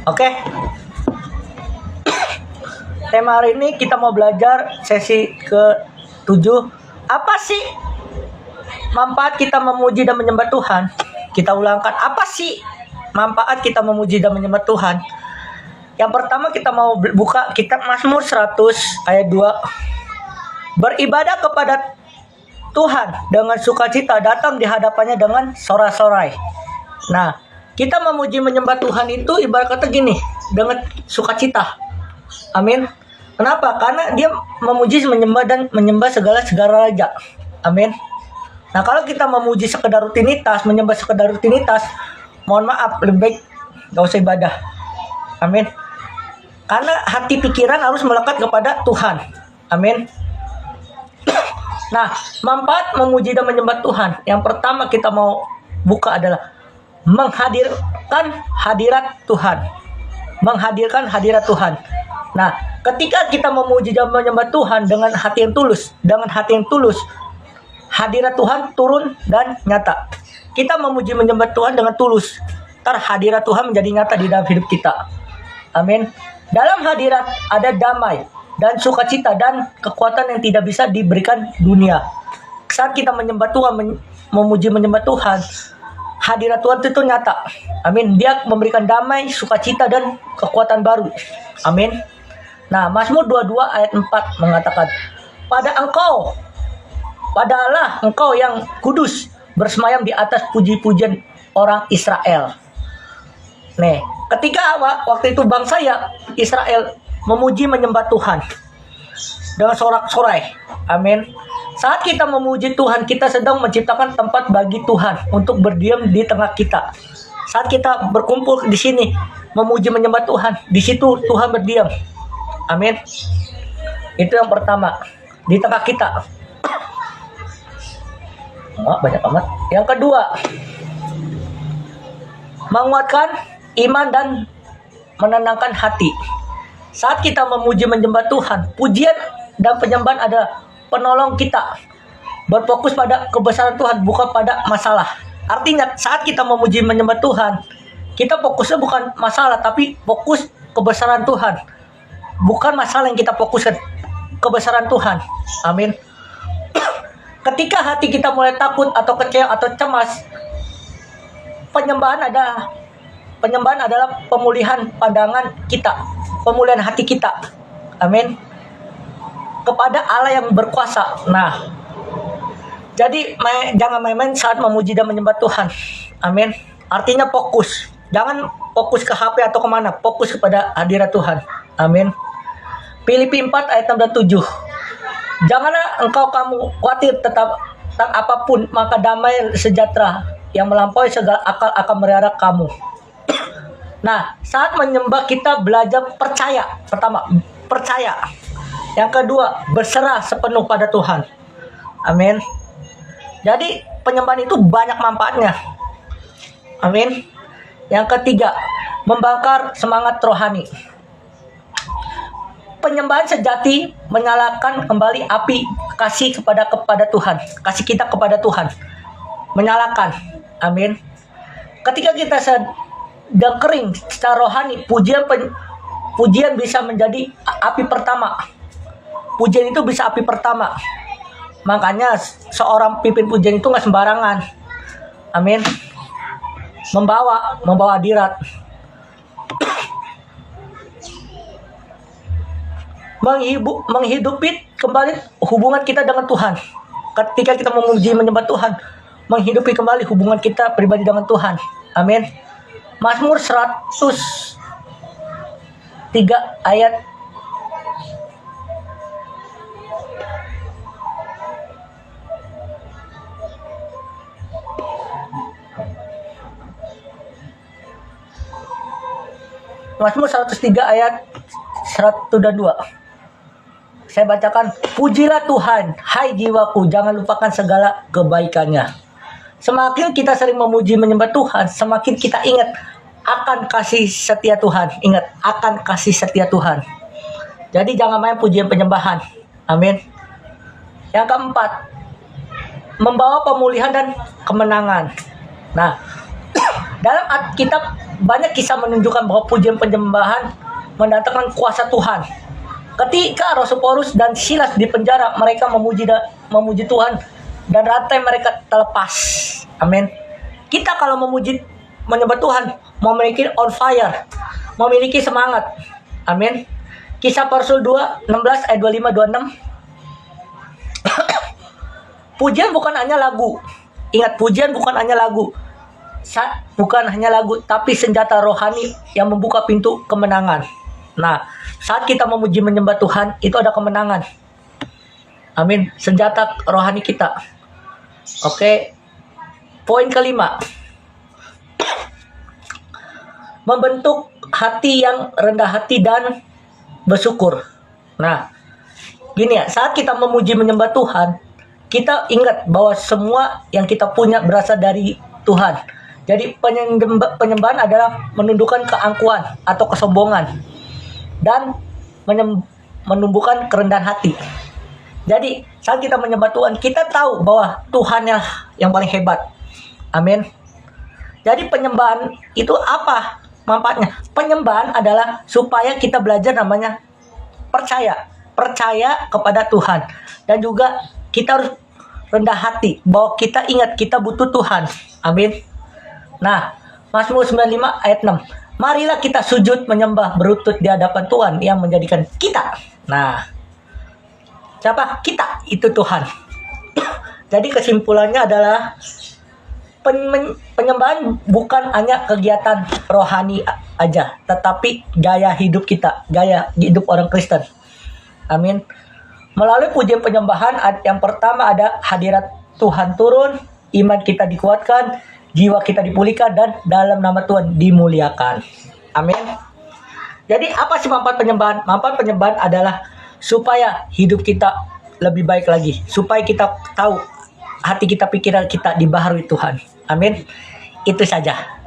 Oke. Tema hari ini kita mau belajar sesi ke-7. Apa sih manfaat kita memuji dan menyembah Tuhan? Kita ulangkan, apa sih manfaat kita memuji dan menyembah Tuhan? Yang pertama kita mau buka kitab Mazmur 100 ayat 2. Beribadah kepada Tuhan dengan sukacita, datang di hadapannya dengan sorak-sorai. Nah, kita memuji menyembah Tuhan itu ibarat kata gini, dengan sukacita. Amin. Kenapa? Karena dia memuji, menyembah dan menyembah segala raja. Amin. Nah, kalau kita memuji sekedar rutinitas, menyembah sekedar rutinitas, mohon maaf, lebih baik gak usah ibadah. Amin. Karena hati pikiran harus melekat kepada Tuhan. Amin. Nah, manfaat memuji dan menyembah Tuhan. Yang pertama kita mau buka adalah menghadirkan hadirat Tuhan. Menghadirkan hadirat Tuhan. Nah, ketika kita memuji dan menyembah Tuhan dengan hati yang tulus, hadirat Tuhan turun dan nyata. Kita memuji menyembah Tuhan dengan tulus, hadirat Tuhan menjadi nyata di dalam hidup kita. Amin. Dalam hadirat ada damai dan sukacita dan kekuatan yang tidak bisa diberikan dunia. Saat kita menyembah Tuhan, memuji menyembah Tuhan, hadirat Tuhan itu nyata. Amin. Dia memberikan damai, sukacita dan kekuatan baru. Amin. Nah, Mazmur 22 ayat 4 mengatakan, Padalah engkau yang kudus bersemayam di atas puji-pujian orang Israel. Nih, ketika waktu itu bangsa Israel memuji menyembah Tuhan dengan sorak-sorai. Amin. Saat kita memuji Tuhan, kita sedang menciptakan tempat bagi Tuhan untuk berdiam di tengah kita. Saat kita berkumpul di sini memuji menyembah Tuhan, di situ Tuhan berdiam. Amin. Itu yang pertama, di tengah kita. Banyak amat. Yang kedua, menguatkan iman dan menenangkan hati. Saat kita memuji menyembah Tuhan, pujian dan penyembahan adalah penolong kita berfokus pada kebesaran Tuhan, bukan pada masalah. Artinya saat kita memuji menyembah Tuhan, kita fokusnya bukan masalah, tapi fokus kebesaran Tuhan. Bukan masalah yang kita fokuskan, kebesaran Tuhan. Amin. Ketika hati kita mulai takut atau kecewa atau cemas, penyembahan adalah pemulihan pandangan kita, pemulihan hati kita. Amin. Kepada Allah yang berkuasa. Nah, jadi jangan main-main saat memuji dan menyembah Tuhan. Amin. Artinya fokus. Jangan fokus ke HP atau kemana. Fokus kepada hadirat Tuhan. Amin. Filipi 4 ayat 6 dan 7. Janganlah kamu khawatir tentang apapun, maka damai sejahtera yang melampaui segala akal akan melihara kamu. Nah, saat menyembah kita belajar percaya. Pertama, percaya. Yang kedua, berserah sepenuh pada Tuhan. Amin. Jadi penyembahan itu banyak manfaatnya. Amin. Yang ketiga, membakar semangat rohani. Penyembahan sejati menyalakan kembali api kasih kepada Tuhan, kasih kita kepada Tuhan, menyalakan. Amin. Ketika kita sedang kering secara rohani, pujian bisa menjadi api pertama. Pujian itu bisa api pertama. Makanya seorang pimpin pujian itu nggak sembarangan. Amin. Membawa hadirat. Menghidupi kembali hubungan kita dengan Tuhan. Ketika kita memuji menyembah Tuhan, menghidupi kembali hubungan kita pribadi dengan Tuhan. Amin. Mazmur 103 ayat 1 dan 2. Saya bacakan, pujilah Tuhan, hai jiwaku, jangan lupakan segala kebaikannya. Semakin kita sering memuji menyembah Tuhan, semakin kita ingat akan kasih setia Tuhan. Ingat akan kasih setia Tuhan. Jadi jangan main pujian penyembahan. Amin. Yang keempat, membawa pemulihan dan kemenangan. Nah, dalam kitab banyak kisah menunjukkan bahwa pujian penyembahan mendatangkan kuasa Tuhan. Ketika Rasul Paulus dan Silas di penjara, mereka memuji Tuhan dan rantai mereka terlepas. Amin. Kita kalau menyembah Tuhan, memiliki on fire, memiliki semangat. Amin. Kisah para Rasul 2:16 ayat 25-26. Pujian bukan hanya lagu. Ingat, pujian bukan hanya lagu. Bukan hanya lagu, tapi senjata rohani yang membuka pintu kemenangan. Nah, saat kita memuji menyembah Tuhan, itu ada kemenangan. Amin. Senjata rohani kita. Oke. Poin kelima. Membentuk hati yang rendah hati dan bersyukur. Nah, gini ya, saat kita memuji menyembah Tuhan, kita ingat bahwa semua yang kita punya berasal dari Tuhan. Jadi penyembahan adalah menundukkan keangkuhan atau kesombongan dan menumbuhkan kerendahan hati. Jadi saat kita menyembah Tuhan, kita tahu bahwa Tuhan yang paling hebat. Amin. Jadi penyembahan itu apa manfaatnya? Penyembahan adalah supaya kita belajar namanya percaya kepada Tuhan, dan juga kita harus rendah hati bahwa kita ingat kita butuh Tuhan. Amin. Nah, Mazmur 95 ayat 6. Marilah kita sujud menyembah berlutut di hadapan Tuhan yang menjadikan kita. Nah, siapa? Kita, itu Tuhan. Jadi kesimpulannya adalah penyembahan bukan hanya kegiatan rohani aja, tetapi gaya hidup kita, gaya hidup orang Kristen. Amin. Melalui pujian penyembahan, yang pertama ada hadirat Tuhan turun, iman kita dikuatkan, jiwa kita dipulihkan, dan dalam nama Tuhan dimuliakan. Amin. Jadi apa sih manfaat penyembahan? Manfaat penyembahan adalah supaya hidup kita lebih baik lagi, supaya kita tahu hati kita, pikiran kita dibaharui Tuhan. Amin. Itu saja.